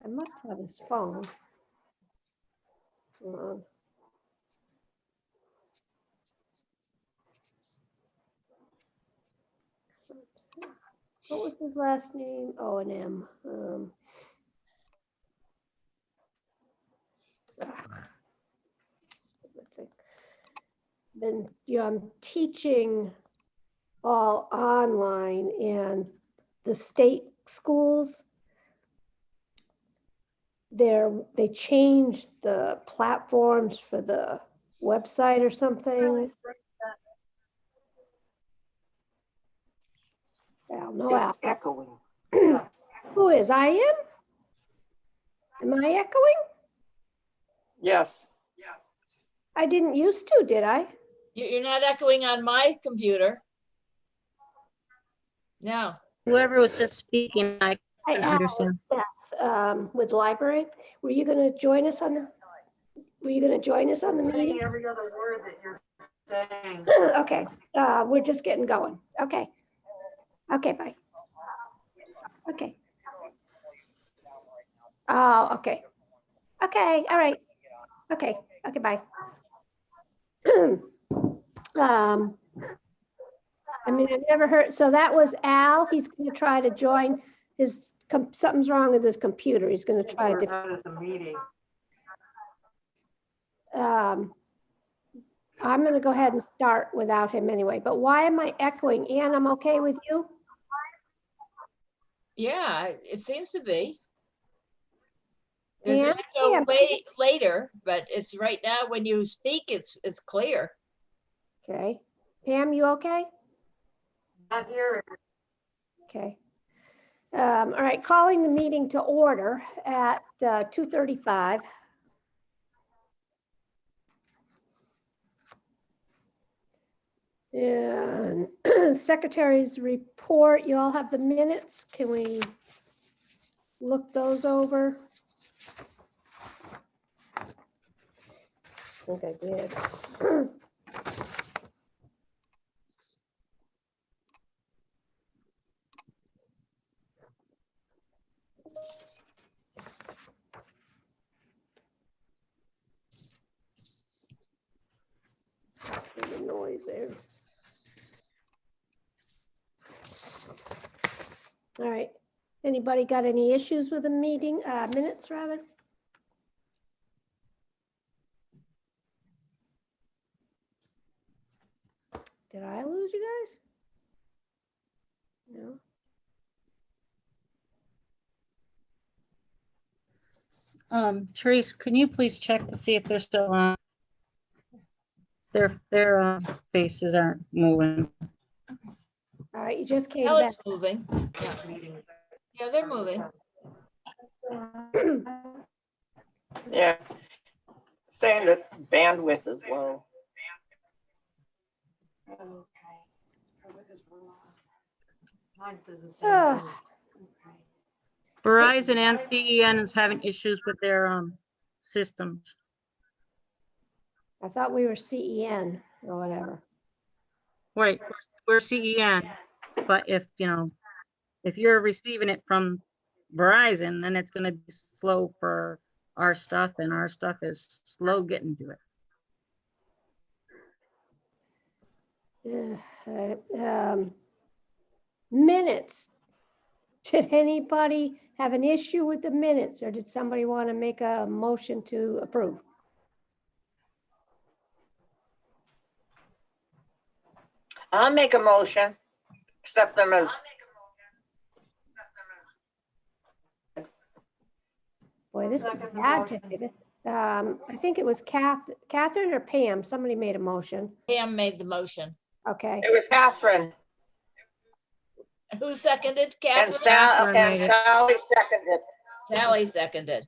I must have his phone. Hold on. What was his last name? O and M. I'm teaching all online, and the state schools, they changed the platforms for the website or something. Al, no, Al. Echoing. Who is? I am? Am I echoing? Yes. I didn't used to, did I? You're not echoing on my computer. No. Whoever was just speaking, I I couldn't understand. Beth, with library. Were you going to join us on the? Were you going to join us on the meeting? Every other word that you're saying. Okay, we're just getting going. Okay. Okay, bye. Okay. Oh, okay. Okay, all right. Okay, okay, bye. I mean, I've never heard, so that was Al. He's going to try to join his, something's wrong with his computer. He's going to try a different. At the meeting. I'm going to go ahead and start without him anyway, but why am I echoing? Ann, I'm okay with you? Yeah, it seems to be. Yeah, There's an echo yeah. way later, but it's right now when you speak, it's clear. Okay. Pam, you okay? Not here. Okay. All right, calling the meeting to order at 2:35. And secretary's report, you all have the minutes. Can we look those over? I think I did. There's a noise there. All right. Anybody got any issues with the meeting, minutes rather? Did I lose you guys? No. Therese, can you please check to see if they're still on? Their faces aren't moving. All right, you just came Now back. it's moving. Yeah, they're moving. Yeah. Saying that bandwidth is low. Oh, Verizon and CEN is having issues with their systems. I thought we were CEN or whatever. Right, we're CEN, but if you're receiving it from Verizon, then it's going to be slow for our stuff, and our stuff is slow getting to it. Minutes. Did anybody have an issue with the minutes, or did somebody want to make a motion to approve? I'll make a motion. Accept them as. Boy, this is Second the bad motion. today. I think it was Catherine or Pam. Somebody made a motion. Pam made the motion. Okay. It was Catherine Who seconded? and Catherine? Catherine made it. Sally seconded. Sally seconded.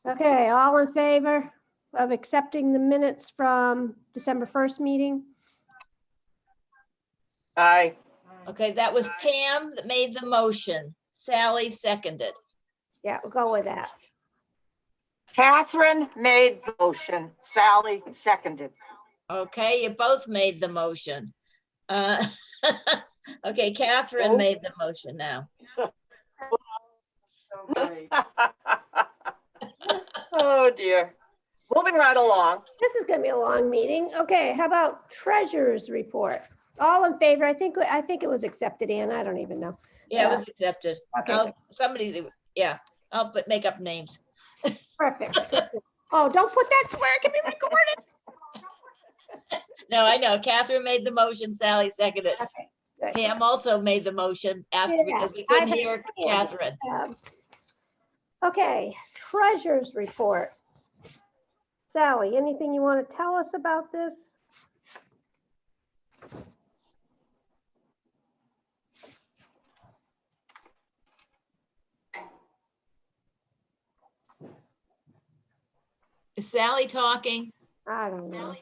Okay, all in favor of accepting the minutes from December 1st meeting? Aye. Okay, that was Pam that made the motion. Sally seconded. Yeah, we'll go with that. Catherine made the motion. Sally seconded. Okay, you both made the motion. Okay, Catherine Oh. made the motion now. Oh, dear. Moving right along. This is gonna be a long meeting. Okay, how about treasurer's report? All in favor? I think it was accepted, Ann. I don't even know. Yeah, it was accepted. Okay, Oh, somebody's, yeah, I'll make up names. perfect. Oh, don't put that where it can be recorded. No, I know. Catherine made the motion, Sally seconded. Okay, good. Pam also made the motion after Yeah, because we I couldn't heard hear Pam. Catherine. Okay, treasurer's report. Sally, anything you want to tell us about this? Is Sally talking? I don't know.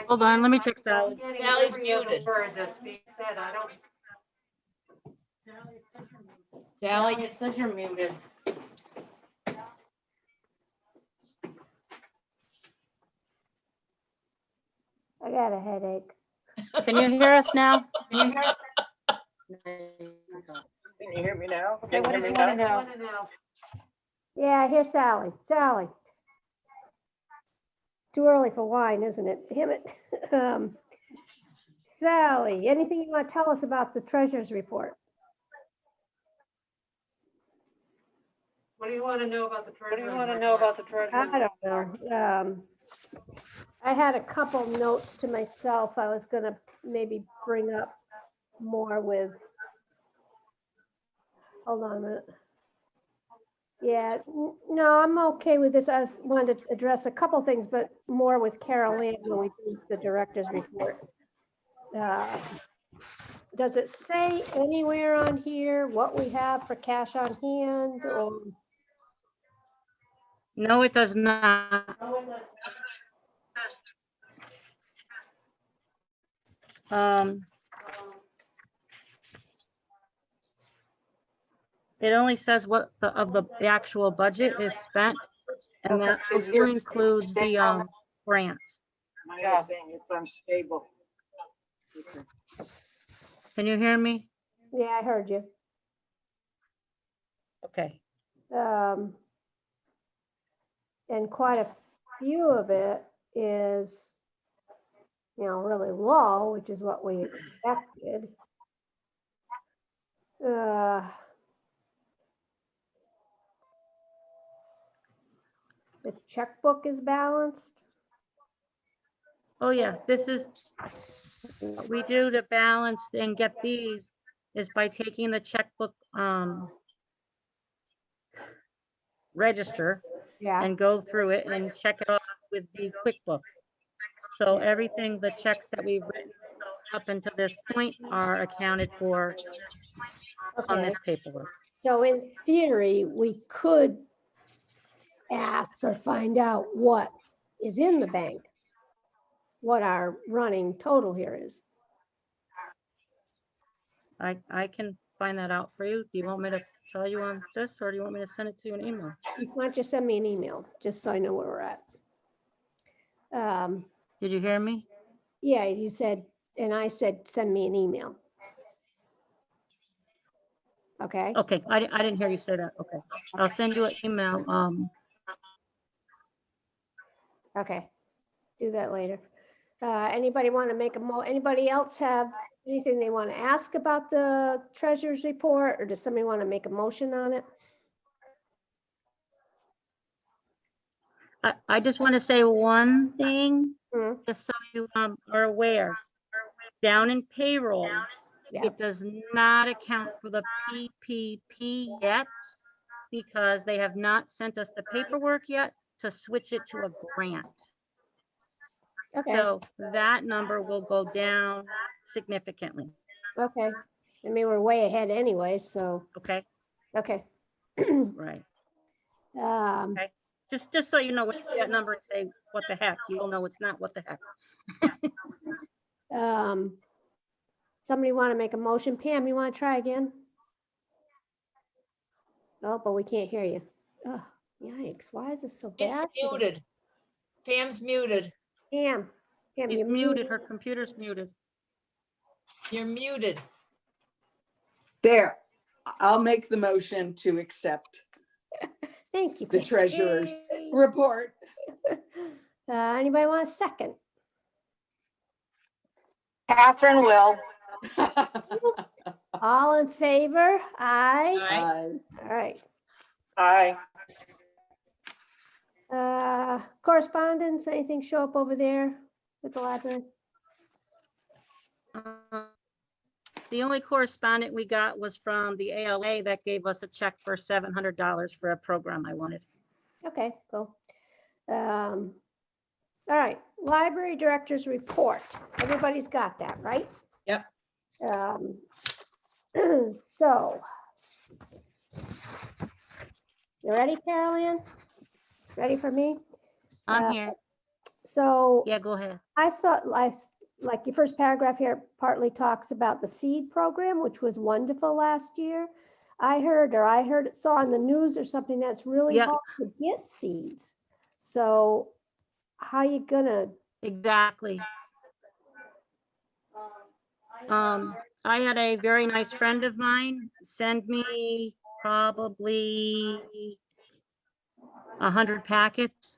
Hold on, let me check Sally. Sally's muted. Sally, It says you're muted. I got a headache. Can you hear us now? Can you hear us? Can you hear me now? Okay, Can you what hear did me you want to now? know? Yeah, I hear Sally. Sally. Too early for wine, isn't it? Damn it. Sally, anything you want to tell us about the treasurer's report? What do you want to know about the treasurer? What do you want to know about the treasurer? I don't know. I had a couple notes to myself. I was gonna maybe bring up more with. Hold on a minute. Yeah, no, I'm okay with this. I wanted to address a couple things, but more with Carol Ann when we do the director's report. Does it say anywhere on here what we have for cash on hand or? No, it does not. It only says what the actual budget is spent, and that Is also your- includes the grants. Mine is saying it's unstable. Can you hear me? Yeah, I heard you. Okay. And quite a few of it is, really low, which is what we expected. The checkbook is balanced. Oh, yeah, this is, what we do to balance and get these is by taking the checkbook register Yeah, and go through it and check it off with the QuickBook. So everything, the checks that we've written up until this point are accounted for on okay. this paperwork. So in theory, we could ask or find out what is in the bank, what our running total here is. I can find that out for you. Do you want me to tell you on this, or do you want me to send it to you in email? Why don't you send me an email, just so I know where we're at. Did you hear me? Yeah, you said, and I said, send me an email. Okay, Okay, I didn't hear you say that. Okay, I'll send you an email. okay. Do that later. Anybody want to make anybody else have anything they want to ask about the treasurer's report, or does somebody want to make a motion on it? I just want to say one thing, Hmm, just so you are aware. Down in payroll, Yeah, it does not account for the PPP yet because they have not sent us the paperwork yet to switch it to a grant. okay, So that number will go down significantly, okay. I mean, we're way ahead anyway, so, okay? okay. Right, Um, okay? Just so you know, when you see that number and say, what the heck, you'll know it's not what the heck. Somebody want to make a motion? Pam, you want to try again? Oh, but we can't hear you. Oh, yikes, why is this so It's bad? today? muted. Pam's muted. Pam, She's you're muted, her computer's muted. You're muted. There. I'll make the motion to accept Thank you. the Pam. treasurer's Yay. report. Anybody want a second? Catherine will. All in favor? Aye. Aye. All right. Aye. Correspondence, anything show up over there with the library? The only correspondent we got was from the ALA that gave us a check for $700 for a program I wanted. Okay, cool. All right, library director's report. Everybody's got that, right? Yep. So. You ready, Carolyn? Ready for me? I'm here. So Yeah, go ahead. I saw, like your first paragraph here partly talks about the seed program, which was wonderful last year. I saw on the news or something that's really Yep. hard to get seeds. So how you gonna, Exactly. I had a very nice friend of mine send me probably 100 packets.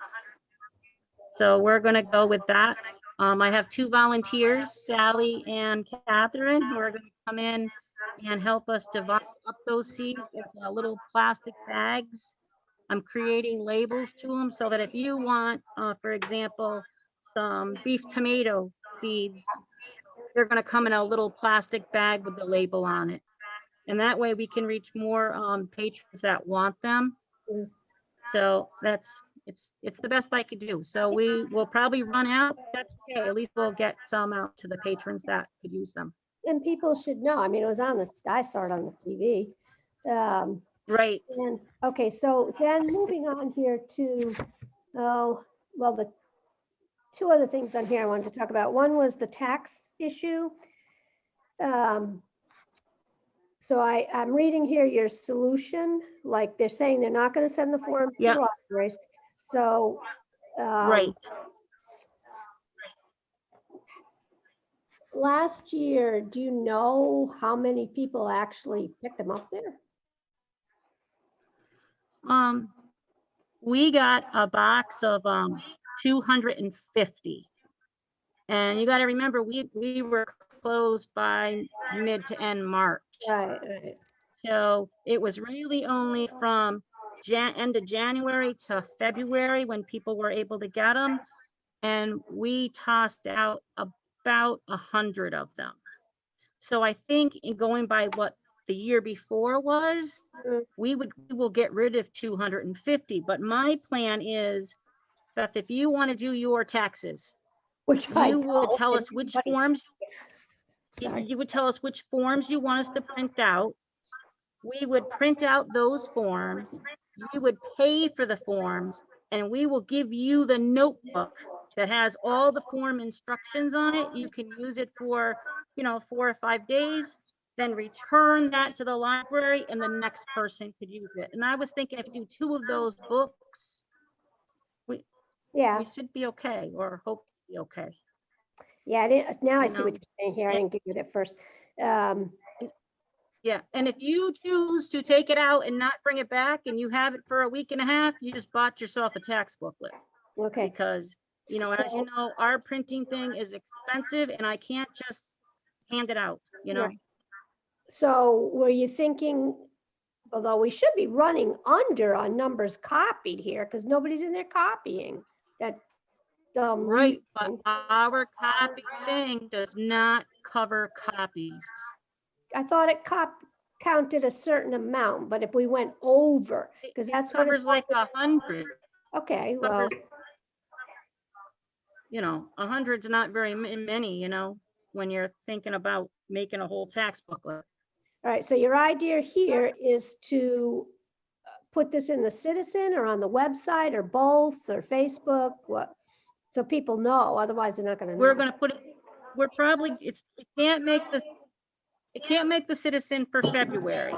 So we're gonna go with that. I have 2 volunteers, Sally and Catherine, who are gonna come in and help us divide up those seeds into little plastic bags. I'm creating labels to them so that if you want, for example, some beef tomato seeds, they're gonna come in a little plastic bag with the label on it. And that way we can reach more patrons that want them. Mm. So it's the best I could do. So we will probably run out. That's okay. At least we'll get some out to the patrons that could use them. and people should know, I mean, it was I saw it on the TV. Right. And, okay, so then moving on here to, the 2 other things on here I wanted to talk about. One was the tax issue. So I'm reading here your solution, like they're saying they're not gonna send the form to Yeah. the libraries. So, Right. last year, do you know how many people actually picked them up there? We got a box of 250. And you got to remember, we were closed by mid to end March. Right. So it was really only from end of January to February when people were able to get them. And we tossed out about 100 of them. So I think in going by what the year before was, Mhm. we will get rid of 250. But my plan is, Beth, if you want to do your taxes, Which I you would don't, tell and us which everybody- forms, Sorry. you would tell us which forms you want us to print out. We would print out those forms. You would pay for the forms, and we will give you the notebook that has all the form instructions on it. You can use it for, 4 or 5 days, then return that to the library and the next person could use it. And I was thinking if you do 2 of those books, Yeah, we should be okay, or hope to be okay. yeah, I didn't, now I You see what know, you're saying here. I and- didn't get it at first. Yeah, and if you choose to take it out and not bring it back and you have it for a week and a half, you just bought yourself a tax booklet. Okay, Because, as you know, our printing thing is expensive and I can't just hand it out, Right. so were you thinking, although we should be running under on numbers copied here, because nobody's in there copying that. Right, but reason. our copy thing does not cover copies. I thought it counted a certain amount, but if we went over, because It that's what covers it's. like 100. Okay, well, Covers, 100's not very many, when you're thinking about making a whole tax booklet. all right, so your idea here is to put this in the Citizen or on the website or both or Facebook, what? So people know, otherwise they're not gonna know. We're gonna put it, it can't make the Citizen for February,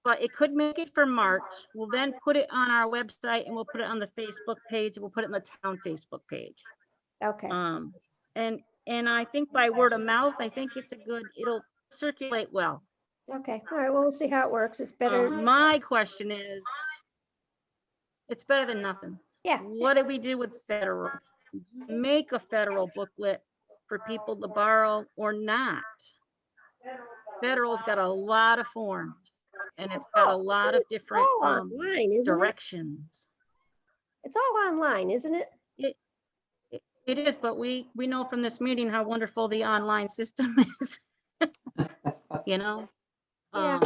but it could make it for March. We'll then put it on our website and we'll put it on the Facebook page. We'll put it in the town Facebook page. Okay, And I think by word of mouth, I think it'll circulate well. Okay, all right, well, we'll see how it works. It's better, My question is, it's better than nothing. yeah. What do we do with federal? Make a federal booklet for people to borrow or not? Federal's got a lot of forms and it's got a lot of different All online, isn't it? directions. It's all online, isn't it? It is, but we know from this meeting how wonderful the online system is. You know? Yeah.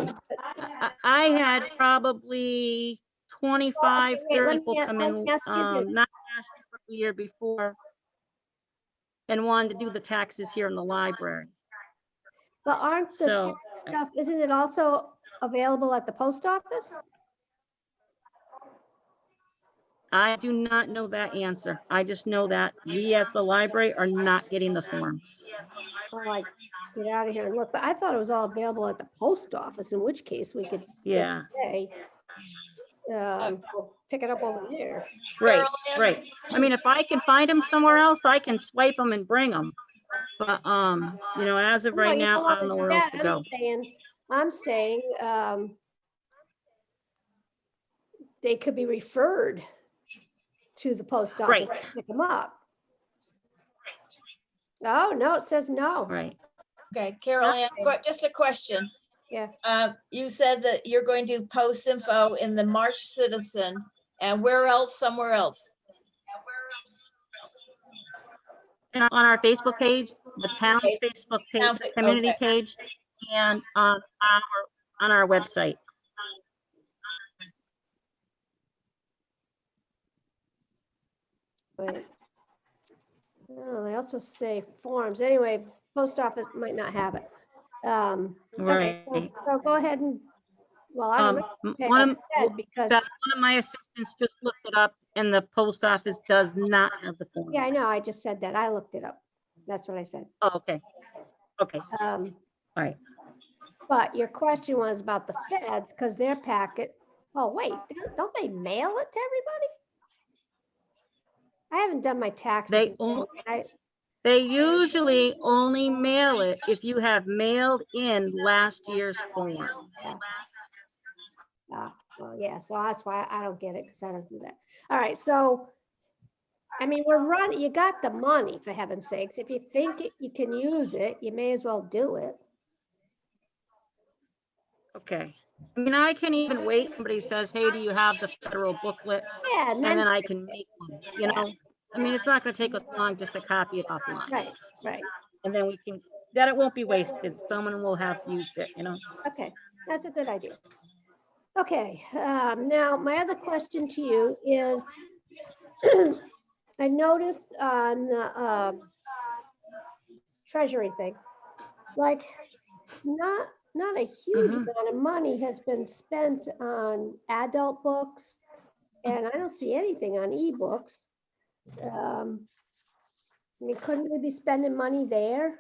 I had probably 25, wait, 30 let people me come let in, me ask you this. not last year, but the year before, and wanted to do the taxes here in the library. But aren't the So, tax stuff, isn't it also available at the post office? I do not know that answer. I just know that we as the library are not getting the forms. Oh, like, get out of here and look, but I thought it was all available at the post office, in which case we could just Yeah, say, we'll pick it up over there. right, Carolyn? right. I mean, if I can find them somewhere else, I can swipe them and bring them. But, you know, as of No, right you now, I wanna don't know do where else that. to go. I'm saying, they could be referred to the post office Right. to pick them up. Oh, no, it says no. Right. Okay, Carolyn, just a question. Yeah. You said that you're going to post info in the March Citizen and where else, somewhere else? And on our Facebook page, the town's Okay. Facebook page, Town the fa- community okay. page, and on our website. Wait. Oh, they also say forms. Anyway, post office might not have it. Okay, Right. so go ahead and, well, I don't know. Say One what of, it said because, one of my assistants just looked it up and the post office does not have the form. yeah, I know, I just said that. I looked it up. That's what I said. Oh, okay. Okay, Um, all right. But your question was about the feds, because their packet, oh, wait, don't they mail it to everybody? I haven't done my taxes. They in- only, I, they usually only mail it if you have mailed in last year's forms. well, yeah, so that's why I don't get it, because I don't do that. All right, so, I mean, we're running, you got the money, for heaven's sakes. If you think you can use it, you may as well do it. Okay. I mean, I can even wait. Somebody says, hey, do you have the federal booklet? Yeah, and And then then, I can make one, you know? I mean, it's not gonna take us long just to copy it offline. right, And then we can, that it won't be wasted. Someone will have used it, you know? okay, that's a good idea. Okay, now, my other question to you is, I noticed on the treasury thing, like, not a huge Mhm. amount of money has been spent on adult books, and I don't see anything on ebooks. I mean, couldn't we be spending money there?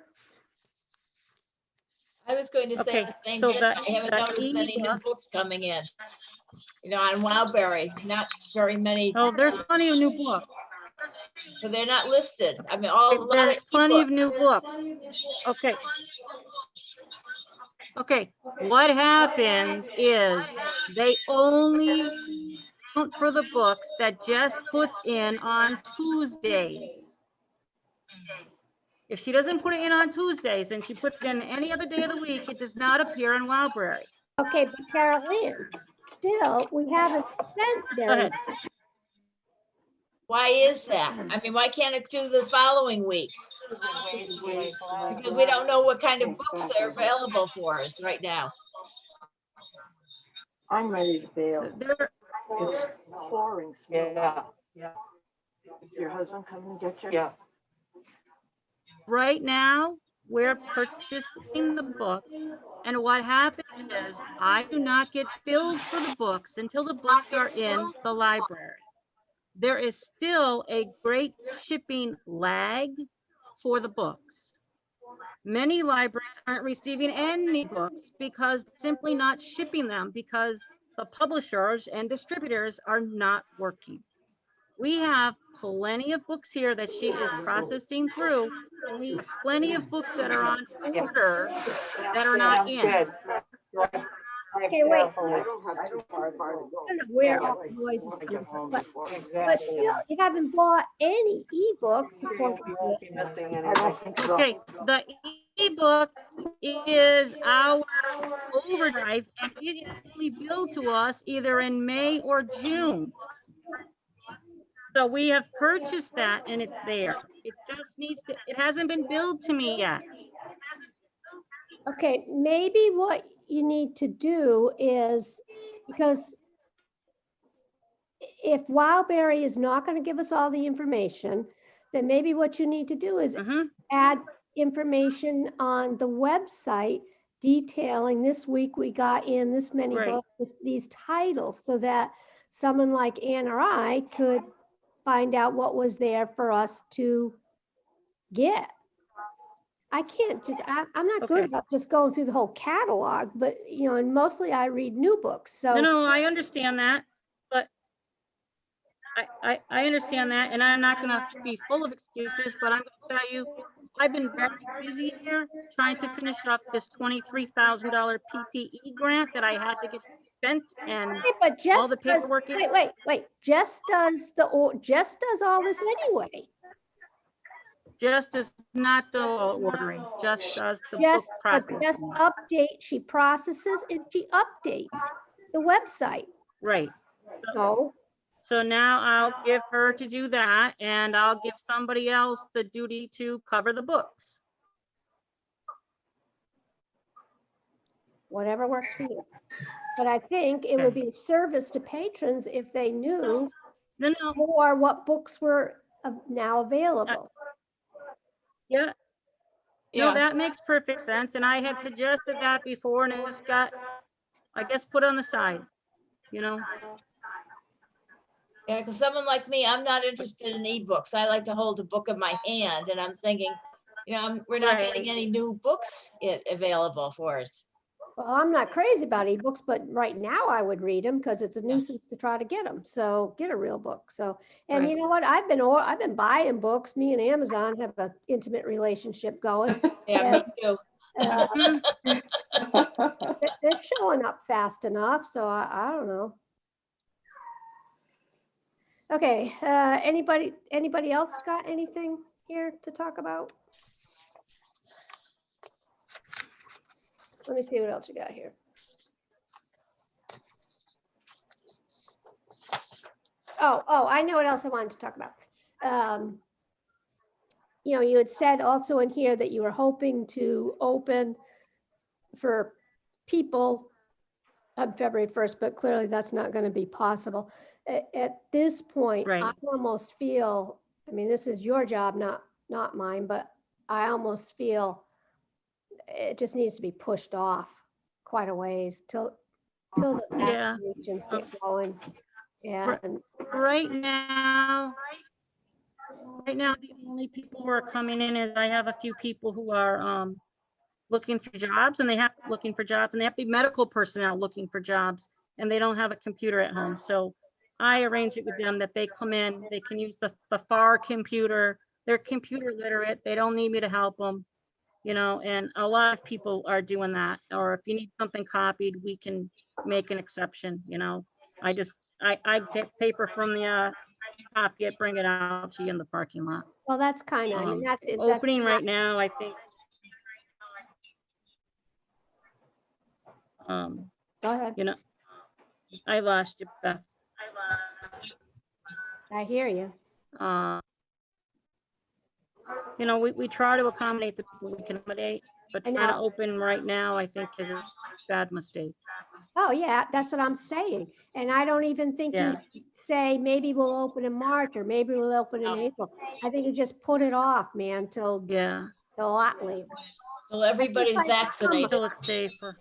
I was going to say Okay, the same so thing. that- I haven't that noticed any new ebook- books coming in. You know, on Wildberry, not very many, Oh, there's plenty of new books. but they're not listed. I mean, all, a lot There's of plenty of ebooks. new books. Okay. Okay, what happens is they only count for the books that Jess puts in on Tuesdays. If she doesn't put it in on Tuesdays and she puts it in any other day of the week, it does not appear in Wildberry. Okay, but Carol Ann, still, we haven't spent Go very ahead. Why is that? I mean, why can't it do the following week? Because we don't know what kind of books are available for us right now. I'm ready to bail. There, It's pouring snow. Yeah. Is your husband coming to get you? Yeah. right now, we're purchasing the books. And what happens is I do not get billed for the books until the books are in the library. There is still a great shipping lag for the books. Many libraries aren't receiving any books because they're simply not shipping them because the publishers and distributors are not working. We have plenty of books here that she is processing through, and we have plenty of books that are on order that are not in. Okay, wait. I don't have too far to go. I don't know where all the noise is I coming get from, home but before. you haven't bought any ebooks You according to won't be missing I anything. don't think so. Okay, the ebook is our overdrive, and it is only billed to us either in May or June. So we have purchased that and it's there. It just needs to, it hasn't been billed to me yet. Okay, maybe what you need to do is, because if Wildberry is not going to give us all the information, then maybe what you need to do is Mhm. add information on the website detailing this week we got in this many Right. books, these titles, so that someone like Ann or I could find out what was there for us to get. I can't just, I'm not good Okay. about just going through the whole catalog, but and mostly I read new books, No, so. no, I understand that, but I understand that, and I'm not gonna be full of excuses, but I'm gonna tell you, I've been very busy here trying to finish up this $23,000 PPE grant that I had to get spent, and Okay, but all Jess the does, paperwork. wait, Jess does Jess does all this anyway. Just does not do all ordering, just does the book Jess, but process. Jess she processes and she updates the website. Right. So, So now I'll give her to do that, and I'll give somebody else the duty to cover the books. whatever works for you. But I think it would be a service to patrons if they knew No, no, more what books were now available. yeah, no, Yeah, that makes perfect sense, and I had suggested that before, and it just got, I guess, put on the side, you know? yeah, because someone like me, I'm not interested in ebooks. I like to hold a book in my hand and I'm thinking, we're not getting Right. any new books available for us. Well, I'm not crazy about ebooks, but right now I would read them because it's a nuisance to try to get them. So get a real book. So, and you Right. know what? I've been buying books. Me and Amazon have an intimate relationship going. Yeah, me too. Mhm. They're showing up fast enough. So I don't know. Okay. Anybody else got anything here to talk about? Let me see what else you got here. Oh, I know what else I wanted to talk about. You had said also in here that you were hoping to open for people on February 1st, but clearly that's not going to be possible. At this point, I Right. almost feel, I mean, this is your job, not mine, but I almost feel it just needs to be pushed off quite a ways till the Yeah. vaccinations get going. And Right now, the only people who are coming in is I have a few people who are looking for jobs, and they have to be medical personnel looking for jobs, and they don't have a computer at home. So I arrange it with them that they come in, they can use the FAR computer. They're computer literate. They don't need me to help them, and a lot of people are doing that. Or if you need something copied, we can make an exception, I get paper from the copy it, bring it out to you in the parking lot. well, that's kind of, I mean, that's Opening not- right now, I think. Go ahead. I lost you, Beth. I hear you. We try to accommodate the people we can accommodate, but I trying to know. open right now, I think is a bad mistake. Oh, yeah, that's what I'm saying. And I don't even think you Yeah. should say, maybe we'll open in March or maybe we'll open in No. April. I think you just put it off, man, till Yeah, a lot later. Well, everybody's like summer. vaccinated. till it's safer.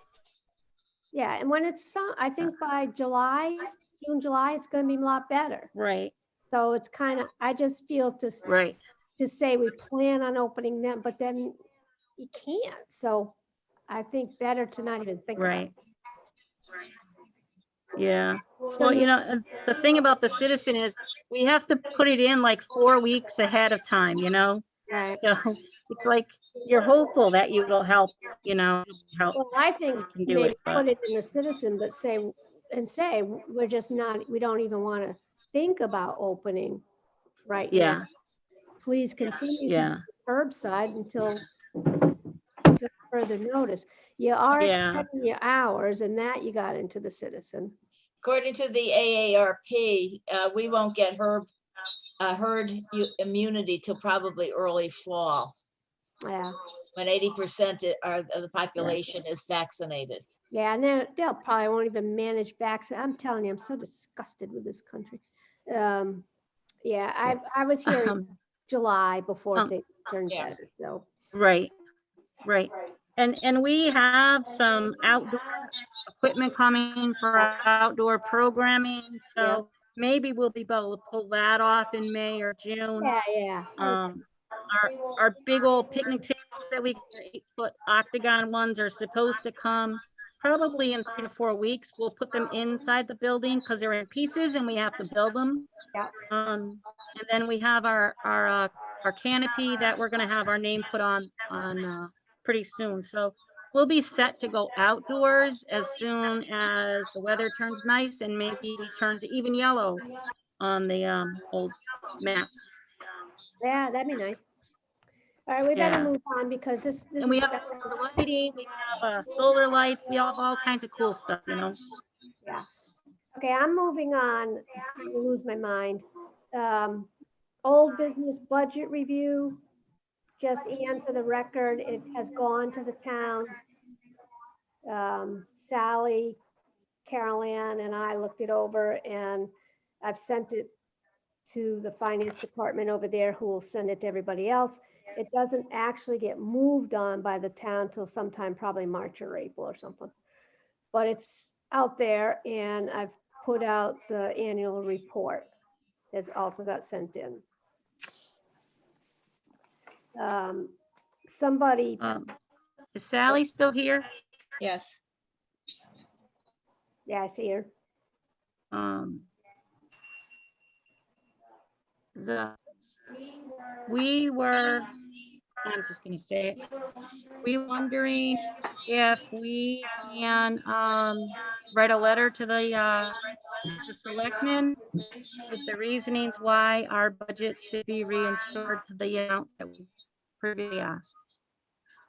Yeah, and when it's I think by June, July, it's gonna be a lot better. Right, So it's kind of, I just feel right, to say we plan on opening them, but then you can't. So I think better to not even think about it. right. Yeah. So Well, and the thing about the citizen is we have to put it in like 4 weeks ahead of time, Right. So it's like, you're hopeful that it'll help, help. Well, I think You can do maybe it, but- put it in the citizen, but say, we're just not, we don't even want to think about opening right now. Yeah, Please continue to yeah, do curbside until further notice. You are Yeah. extending your hours, and that you got into the citizen. According to the AARP, we won't get herd immunity till probably early fall, Yeah, when 80% of the population is vaccinated. yeah, and then they'll probably won't even manage vaccine. I'm telling you, I'm so disgusted with this country. Yeah, I was here in Um, July before um, things turned yeah. better, so. right, right. And we have some outdoor equipment coming for our outdoor programming, so maybe we'll be able to pull that off in May or June. Yeah. Our big old picnic tables that we, 8-foot octagon ones, are supposed to come probably in 3 to 4 weeks. We'll put them inside the building because they're in pieces and we have to build them. Yeah. And then we have our canopy that we're gonna have our name put on pretty soon. So we'll be set to go outdoors as soon as the weather turns nice and maybe we turn to even yellow on the old map. Yeah, that'd be nice. All right, we better Yeah. move on because this And we is, have the lighting, we have solar lights, we have all kinds of cool stuff, yeah. Okay, I'm moving on. I'm starting to lose my mind. Old business budget review. Just Ann, for the record, it has gone to the town. Sally, Carol Ann, and I looked it over, and I've sent it to the finance department over there, who will send it to everybody else. It doesn't actually get moved on by the town till sometime probably March or April or something. But it's out there, and I've put out the annual report. Has also got sent in. Somebody, Is Sally still here? Yes. yeah, I see her. We were, I'm just gonna say it, we wondering if we can write a letter to the selectmen with the reasonings why our budget should be reinstored to the amount that we previously asked.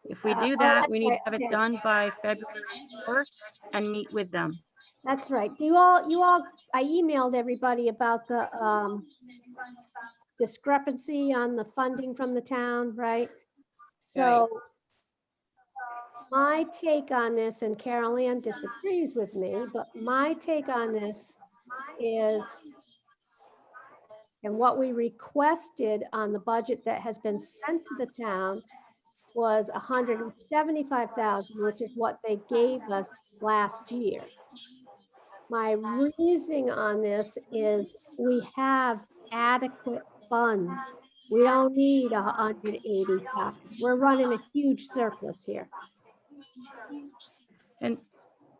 If we do Oh, that, that's we need right, to have it okay. done by February 4th and meet with them. That's right. You all, I emailed everybody about the discrepancy on the funding from the town, right? So my take on this, and Carol Ann disagrees with me, but my take on this is, and what we requested on the budget that has been sent to the town was 175,000, which is what they gave us last year. My reasoning on this is we have adequate funds. We don't need 180,000. We're running a huge surplus here. And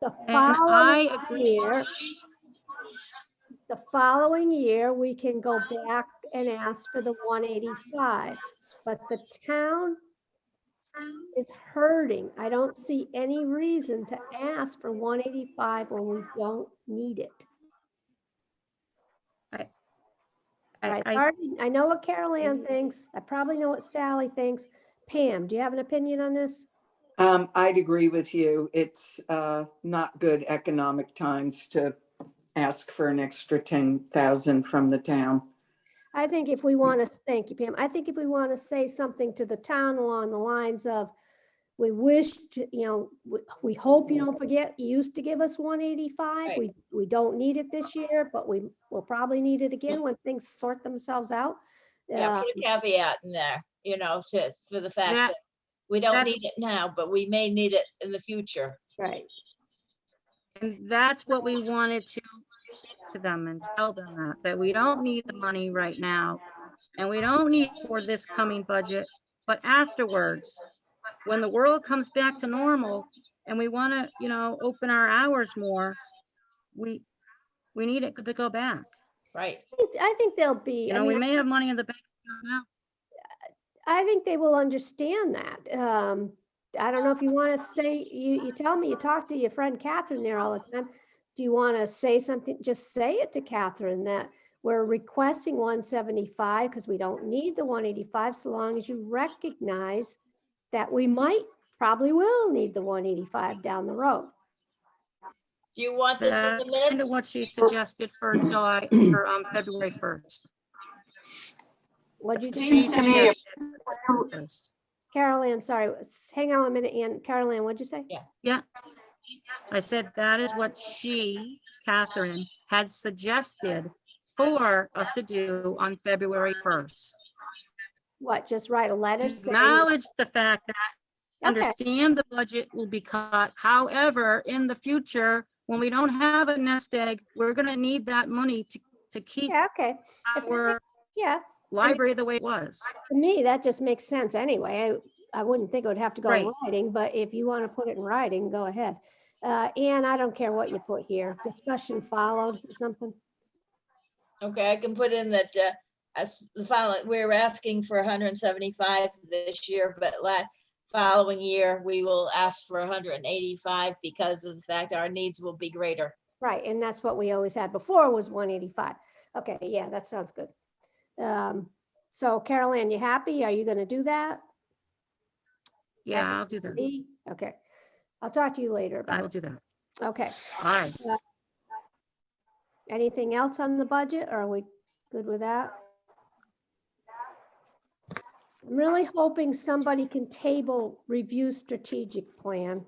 The I following agree. year, the following year, we can go back and ask for the 185. But the town is hurting. I don't see any reason to ask for 185 when we don't need it. Right, I know what Carol Ann thinks. I probably know what Sally thinks. Pam, do you have an opinion on this? I'd agree with you. It's not good economic times to ask for an extra 10,000 from the town. I think if we want to, thank you, Pam. I think if we want to say something to the town along the lines of, we wish to, we hope you don't forget, you used to give us 185. Right. We don't need it this year, but we will probably need it again when things sort themselves out. Yeah, put a caveat in there, for the fact that we don't that's- need it now, but we may need it in the future. Right. And that's what we wanted to speak to them and tell them that we don't need the money right now. And we don't need for this coming budget, but afterwards, when the world comes back to normal and we want to, open our hours more, we need it to go back. Right. I think there'll be, We may have money in the bank now. I think they will understand that. I don't know if you want to say, you tell me, you talk to your friend Catherine there all the time. Do you want to say something? Just say it to Catherine that we're requesting 175 because we don't need the 185 so long as you recognize that we probably will need the 185 down the road. Do you want this in That's the kind of minutes? what she suggested for July, for February 1st. What'd you just She say? suggested first. Carol Ann, sorry, hang on a minute, Ann. Carol Ann, what'd you say? Yeah. I said that is what she, Catherine, had suggested for us to do on February 1st. What, just write a letter saying? Acknowledge the fact that, Okay, understand the budget will be cut. However, in the future, when we don't have a nest egg, we're gonna need that money to keep yeah, okay. If- our Yeah, library the way it was. to me, that just makes sense anyway. I wouldn't think it would have to go in Right. writing, but if you want to put it in writing, go ahead. Ann, I don't care what you put here. Discussion followed, something. Okay, I can put in that, as the following, we're asking for 175 this year, but following year, we will ask for 185 because of the fact our needs will be greater. Right, and that's what we always had before was 185. Okay, yeah, that sounds good. So Carol Ann, you happy? Are you going to do that? Yeah, I'll do that. Me? Okay. I'll talk to you later I about will it. do that. Okay. All right. Anything else on the budget? Or are we good with that? I'm really hoping somebody can table review strategic plan.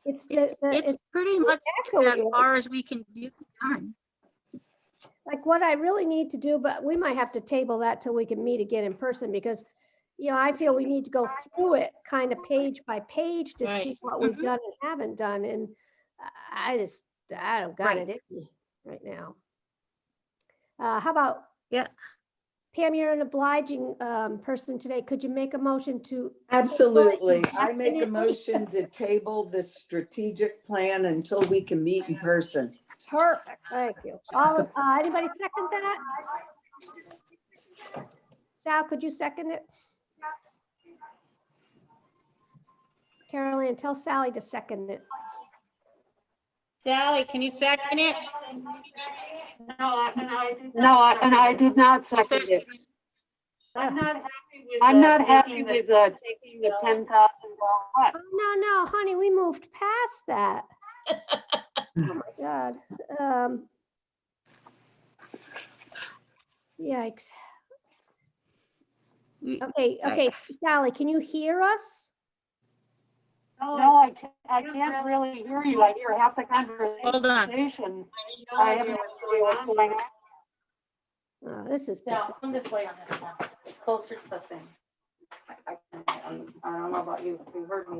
It's It's pretty much as far as we can do. Done. like what I really need to do, but we might have to table that till we can meet again in person because, you know, I feel we need to go through it kind of page by page to see Right. what we've done and haven't done. And I don't got Right. it in me right now. How about? Yeah. Pam, you're an obliging person today. Could you make a motion to? Absolutely. I make a Definitely. motion to table the strategic plan until we can meet in person. Perfect, thank you. Anybody second that? Sal, could you second it? Carol Ann, tell Sally to second it. Sally, can you second it? No, and I did not She second says it. Ugh. I'm not happy with taking the $10,000 cut. Oh, no, honey, we moved past that. Oh my God. Yikes. Okay, Sally, can you hear us? No, I can't really hear you. I hear half the Hold on. conversation. I have no idea what's going on. Oh, this is Yeah, pathetic. come this way on this one. It's closer to the thing. I don't know about you, if you heard me.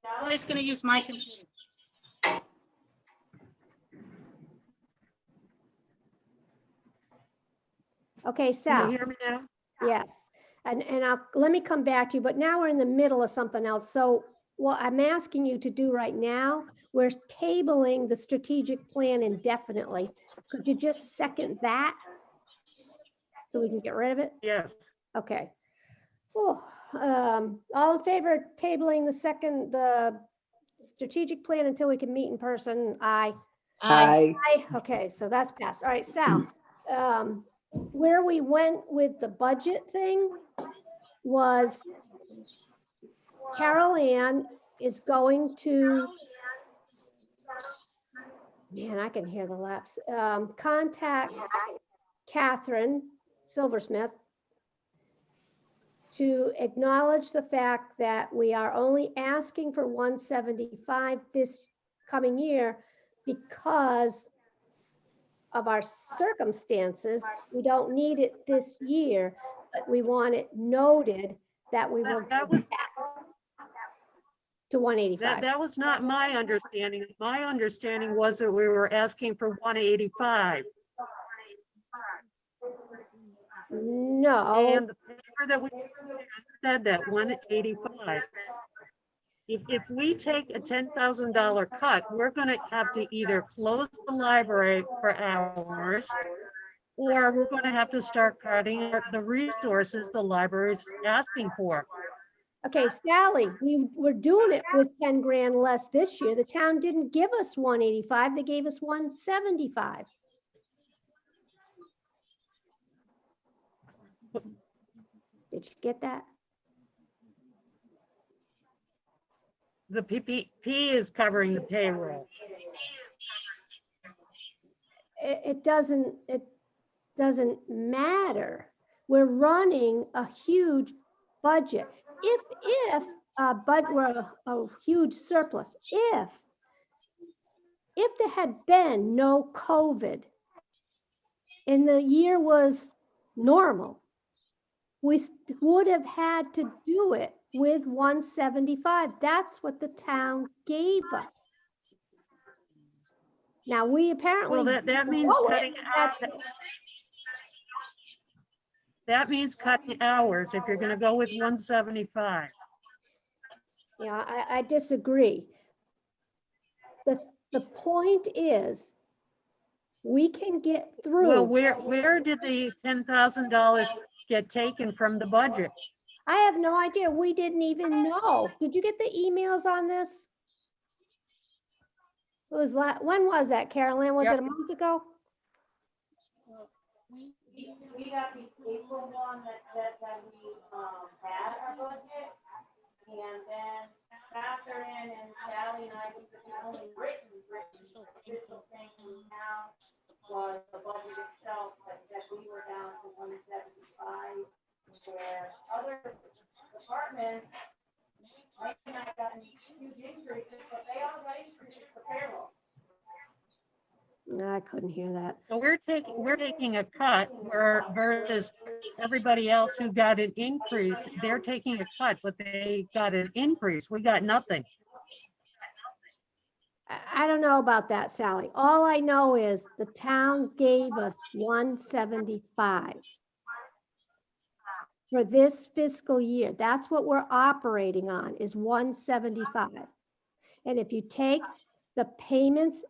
Sally's gonna use my computer. Okay, Can Sal. you hear me now? Yes, and let me come back to you, but now we're in the middle of something else. So what I'm asking you to do right now, we're tabling the strategic plan indefinitely. Could you just second that? So we can get rid of it? Yes. Okay. Oh, all in favor of tabling the strategic plan until we can meet in person? Aye. Aye. Aye. Okay, so that's passed. All right, Sal. Where we went with the budget thing was Carol Ann is going to, man, I can hear the laps, contact Catherine Silversmith to acknowledge the fact that we are only asking for 175 this coming year because of our circumstances. We don't need it this year, but we want it noted that we will That was, to 185. that was not my understanding. My understanding was that we were asking for 185. No, And the paper that we said that 185. if we take a $10,000 cut, we're gonna have to either close the library for hours, or we're gonna have to start cutting the resources the library's asking for. Okay, Sally, we were doing it with 10 grand less this year. The town didn't give us 185, they gave us 175. Did you get that? The PPP is covering the payroll. It doesn't matter. We're running a huge budget. If but we're a huge surplus, if there had been no COVID and the year was normal, we would have had to do it with 175. That's what the town gave us. Now, we apparently. Well, that means know it, cutting that's- that means cutting hours if you're gonna go with 175. Yeah, I disagree. The point is, we can get Well, through. where did the $10,000 get taken from the budget? I have no idea. We didn't even know. Did you get the emails on this? It was when was that, Carol Ann? Was Yep. it a month ago? We got the April one that said that we, had our budget. And then Catherine and Sally and I, think that the only written official thing we have was the budget itself, that we were down to 175, where other departments might not gotten huge increases, but they all got increases for payroll. No, I couldn't hear that. So we're taking a cut where versus everybody else who got an increase, they're taking a cut, but they got an increase. We got nothing. I don't know about that, Sally. All I know is the town gave us 175 for this fiscal year. That's what we're operating on, is 175. And if you take the payments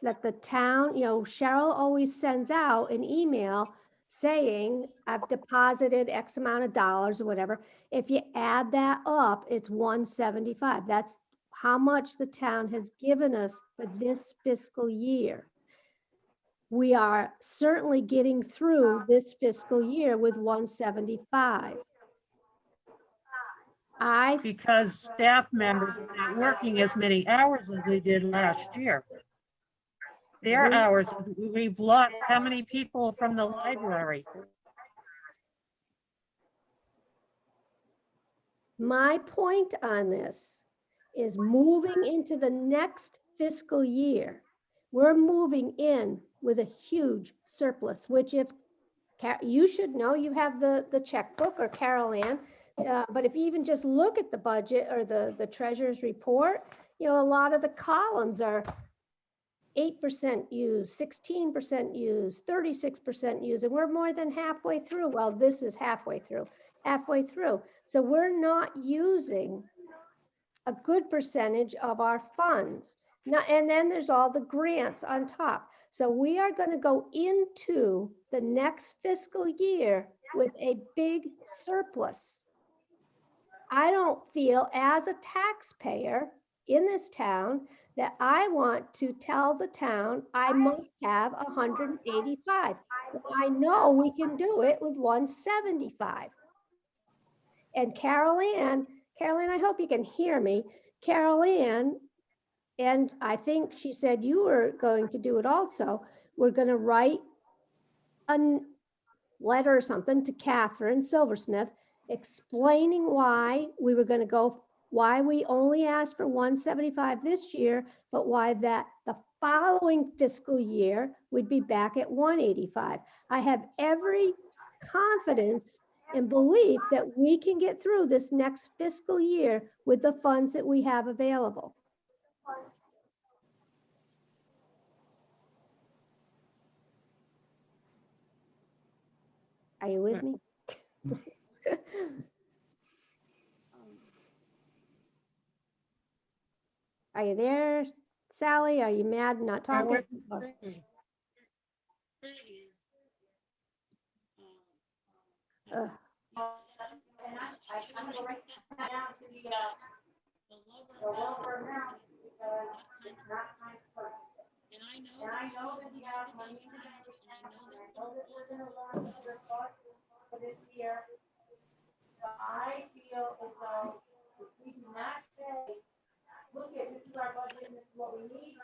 that the town, Cheryl always sends out an email saying, I've deposited X amount of dollars or whatever. If you add that up, it's 175. That's how much the town has given us for this fiscal year. We are certainly getting through this fiscal year with 175. Because staff members are not working as many hours as they did last year. Their hours, we've lost how many people from the library? My point on this is moving into the next fiscal year, we're moving in with a huge surplus, which if you should know, you have the checkbook, or Carol Ann, but if you even just look at the budget or the treasurer's report, a lot of the columns are 8% used, 16% used, 36% used, and we're more than halfway through. Well, this is halfway through. So we're not using a good percentage of our funds. Now, and then there's all the grants on top. So we are going to go into the next fiscal year with a big surplus. I don't feel, as a taxpayer in this town, that I want to tell the town I must have 185. I know we can do it with 175. And Carol Ann, I hope you can hear me. Carol Ann, and I think she said you were going to do it also. We're going to write a letter or something to Catherine Silversmith explaining why we were going to go, why we only asked for 175 this year, but why that the following fiscal year would be back at 185. I have every confidence and belief that we can get through this next fiscal year with the funds that we have available. Are you with me? Are you there, Sally? Are you mad not talking? Or- Ugh. And I can go right down to the lower amount because it's not my person. And I know that we have money in the bank, and I know that we're gonna want to for this year. But I feel as though if we do not say, look at, this is our budget and this is what we need,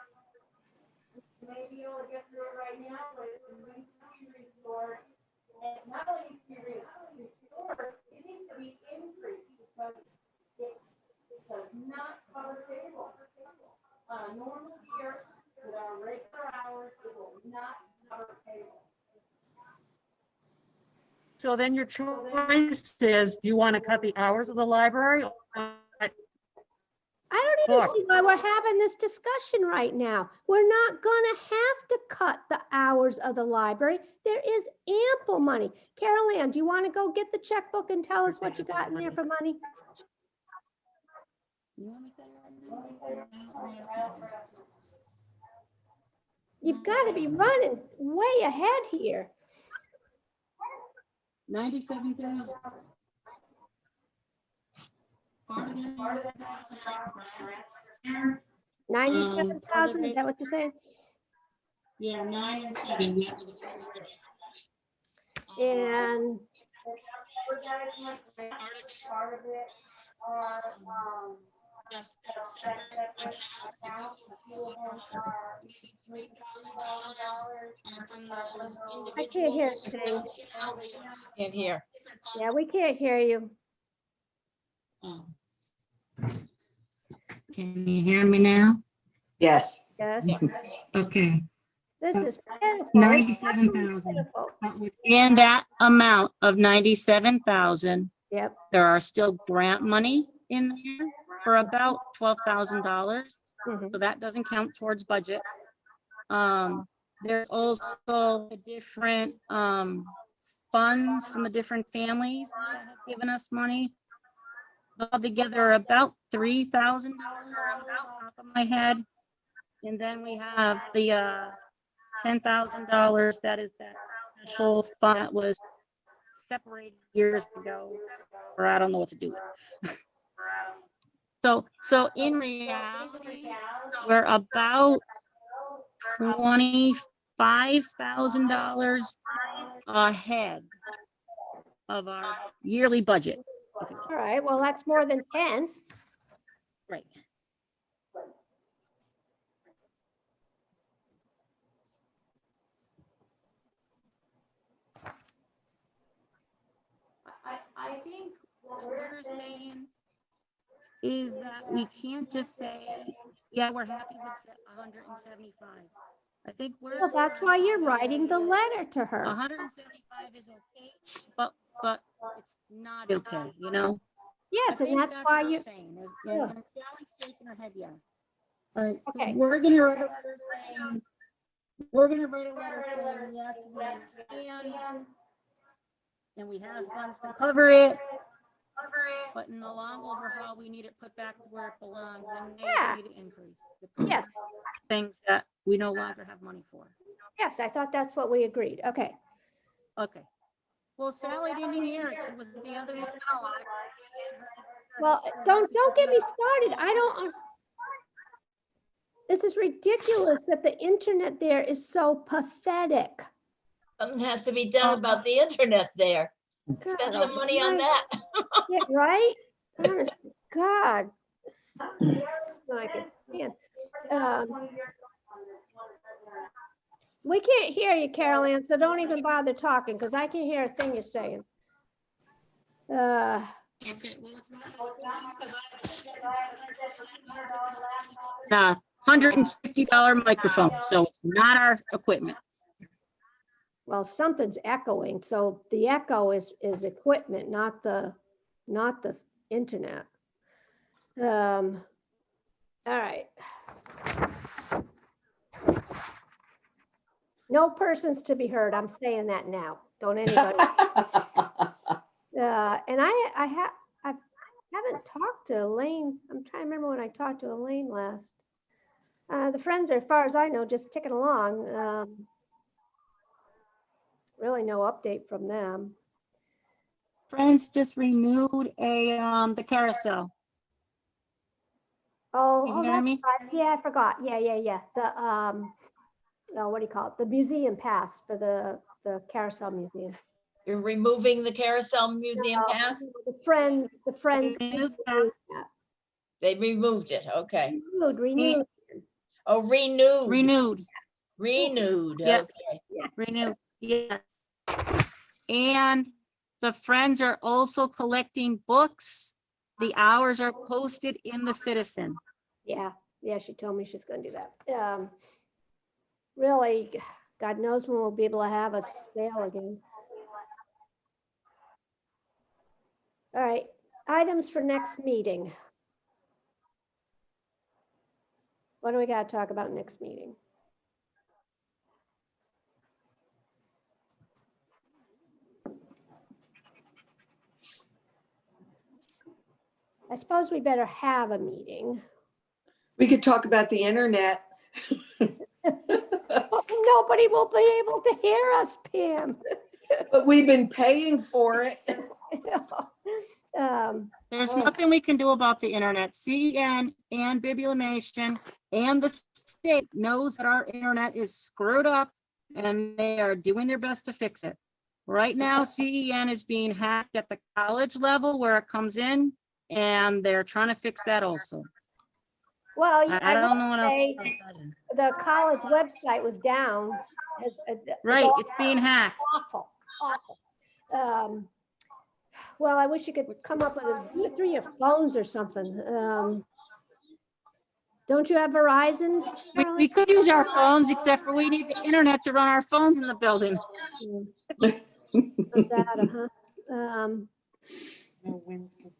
we may be able to get through it right now, but it needs to be restored. And not only needs to be restored, it needs to be increased because it does not cover payroll. On a normal year, with our regular hours, it will not cover payroll. So then your choice is, do you want to cut the hours of the library? I don't even Look. see why we're having this discussion right now. We're not gonna have to cut the hours of the library. There is ample money. Carol Ann, do you want to go get the checkbook and tell us what you got in there for money? You've got to be running way ahead here. 97,000. 97,000, is that what you're saying? Yeah, 9 and 7. We have And Part of it are, separate accounts, a few of them are $3,000. I can't hear a thing. In here. Yeah, we can't hear you. Can you hear me now? Yes. Yes, Okay. this is pitiful. 97,000. Pitiful. But within that amount of 97,000, Yep, there are still grant money in there for about $12,000. mhm. So that doesn't count towards budget. There's also a different funds from the different families that have given us money. Altogether about $3,000 off the top of my head. And then we have the $10,000 that is that special fund that was separated years ago, or I don't know what to do with. So in reality, we're about $25,000 ahead of our yearly budget. if you will. All right, well, that's more than 10. Right. I think what What we're we're saying, saying is that we can't just say, yeah, we're happy with 175. I think we're. Well, that's why you're writing the letter to her. 175 is okay, but it's not okay, you know? Yes, I and think that's why what you, I'm saying. Yeah. And Sally's shaking her head, yes. All right, so Okay. we're gonna write a letter saying, yes, we understand. And we have funds to cover it. But in the long overhaul, we need it put back to where it belongs, and maybe Yeah. we need to increase the yes, things that we no longer have money for. yes, I thought that's what we agreed. Okay. Okay. Well, Sally didn't hear it. She was the other one. Well, don't get me started. I don't. This is ridiculous that the internet there is so pathetic. Something has to be done about the internet there. God Spend some money on almighty. that. Yeah, right? Honest to God. I can stand. We can't hear you, Carol Ann, so don't even bother talking because I can't hear a thing you're saying. Okay, well, it's not. $150 microphone, so it's not our equipment. Well, something's echoing, so the echo is equipment, not the internet. All right. No persons to be heard. I'm saying that now. Don't anybody. And I've haven't talked to Elaine. I'm trying to remember when I talked to Elaine last. The Friends are, as far as I know, just ticking along. Really no update from them. Friends just renewed the carousel. Oh, You oh, hear that's me? right. Yeah, I forgot. Yeah. The, oh, what do you call it? The museum pass for the Carousel Museum. You're removing the Carousel Museum pass? The Friends. Renewed that. They removed it, okay. Renewed. Oh, renewed, Renewed, renewed, Yeah. okay. renewed, yes. And the Friends are also collecting books. The hours are posted in the Citizen. Yeah, she told me she's gonna do that. Really, God knows when we'll be able to have a sale again. All right, items for next meeting. What do we gotta talk about next meeting? I suppose we better have a meeting. We could talk about the internet. Nobody will be able to hear us, Pam. But we've been paying for it. There's Oh. nothing we can do about the internet. CEN and Bibliomation and the state knows that our internet is screwed up and they are doing their best to fix it. Right now, CEN is being hacked at the college level where it comes in, and they're trying to fix that also. Well, I don't know what else. say the college website was down. Right, all it's being hacked. awful. Well, I wish you could come up with do it through your phones or something. Don't you have Verizon? We Charlie? could use our phones, except for we need the internet to run our phones in the building. Data, huh?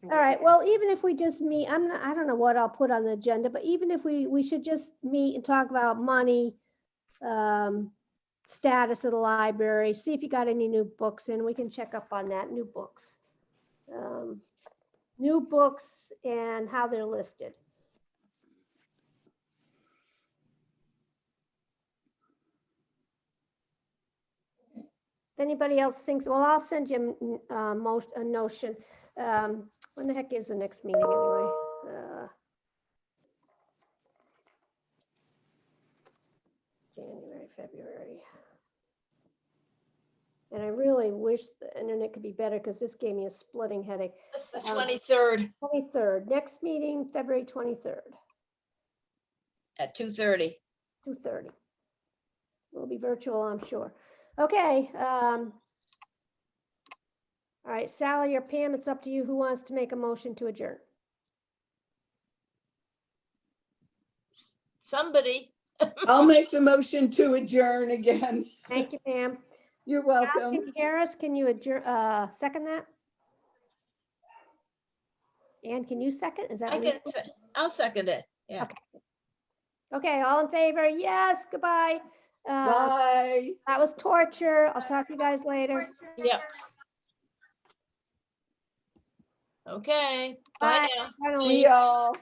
All right, well, even if we just meet, I don't know what I'll put on the agenda, but even if we should just meet and talk about money, status of the library, see if you got any new books in, we can check up on that, new books. New books and how they're listed. If anybody else thinks, well, I'll send you a notion. When the heck is the next meeting anyway? January, February. And I really wish the internet could be better because this gave me a splitting headache. That's the 23rd 23rd, next meeting, February 23rd, at 2:30. 2:30. Will be virtual, I'm sure. Okay. All right, Sally or Pam, it's up to you. Who wants to make a motion to adjourn? Somebody, I'll make the motion to adjourn again. Thank you, Pam. You're Al, welcome. can you hear us? Can you adjourn, second that? Ann, can you second? Is that legal? I'll second it, yeah. Okay. Okay, all in favor? Yes, goodbye. Bye. That was torture. I'll talk to you guys later. Yep. Okay, bye Bye. now. Finally. See y'all.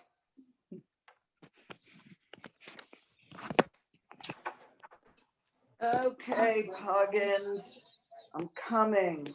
Okay, Puggins, I'm coming.